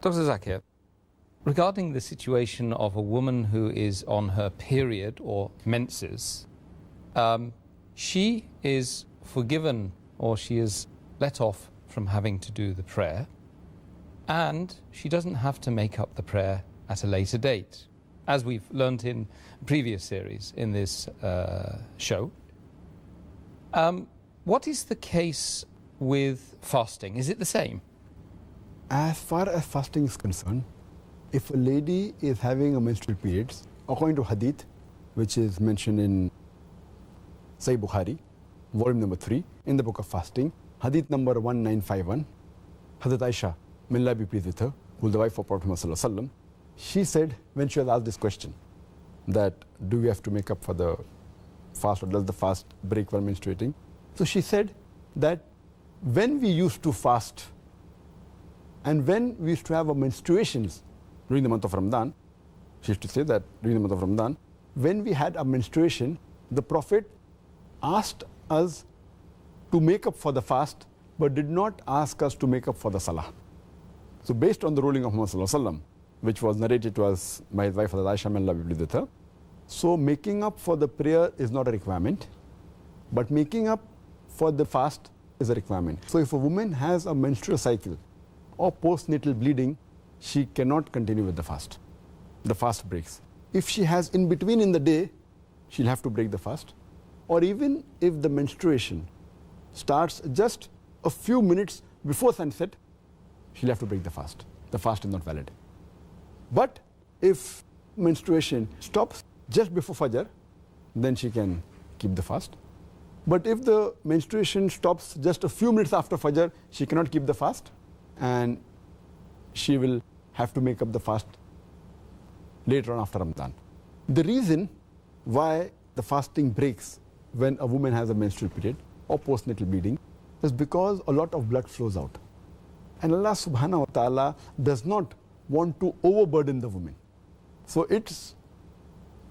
Dr. Zakir, regarding the situation of a woman who is on her period or menses, she is forgiven or she is let off from having to do the prayer, and she doesn't have to make up the prayer at a later date, as we've learnt in previous series in this show. What is the case with fasting? Is it the same? As far as fasting is concerned, if a lady is having a menstrual period, according to hadith, which is mentioned in Sahih Bukhari, volume number 3, in the book of fasting, hadith number 1951, Hazrat Aisha, may Allah be pleased with her, who is the wife of Prophet Muhammad, she said, when she was asked this question, that do we have to make up for the fast, or does the fast break while menstruating? So she said that when we used to fast and when we used to have our menstruations during the month of Ramadan, she used to say that during the month of Ramadan, when we had a menstruation, the Prophet asked us to make up for the fast, but did not ask us to make up for the salah. So based on the ruling of Muhammad, which was narrated to us by his wife Aisha, may Allah be pleased with her, so making up for the prayer is not a requirement, but making up for the fast is a requirement. So if a woman has a menstrual cycle or postnatal bleeding, she cannot continue with the fast. The fast breaks. If she has in between in the day, she'll have to break the fast. Or even if the menstruation starts just a few minutes before sunset, she'll have to break the fast. The fast is not valid. But if menstruation stops just before Fajr, then she can keep the fast. But if the menstruation stops just a few minutes after Fajr, she cannot keep the fast, and she will have to make up the fast later on after Ramadan. The reason why the fasting breaks when a woman has a menstrual period or postnatal bleeding is because a lot of blood flows out. And Allah subhanahu wa ta'ala does not want to overburden the woman. So it's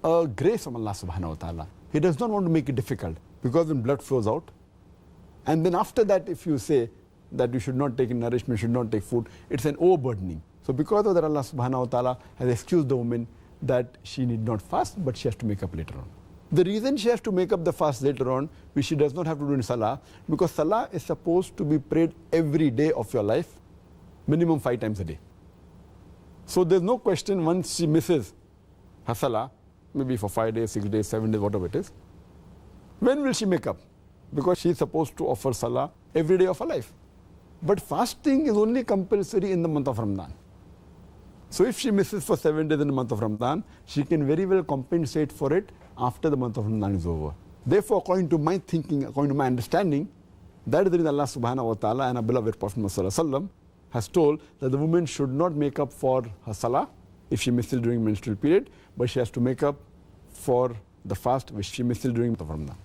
a grace from Allah subhanahu wa ta'ala. He does not want to make it difficult, because when blood flows out, and then after that if you say that you should not take nourishment, should not take food, it's an overburdening. So because of that, Allah subhanahu wa ta'ala has excused the woman that she need not fast, but she has to make up later on. The reason she has to make up the fast later on, which she does not have to do in Salah, because Salah is supposed to be prayed every day of your life, minimum 5 times a day. So there's no question once she misses her Salah, maybe for 5 days, 6 days, 7 days, whatever it is, when will she make up? Because she is supposed to offer Salah every day of her life. But fasting is only compulsory in the month of Ramadan. So if she misses for 7 days in the month of Ramadan, she can very well compensate for it after the month of Ramadan is over. Therefore, according to my thinking, according to my understanding, that is the reason Allah subhanahu wa ta'ala and our beloved Prophet Muhammad has told that the woman should not make up for her Salah if she misses during menstrual period, but she has to make up for the fast which she misses during the month of Ramadan.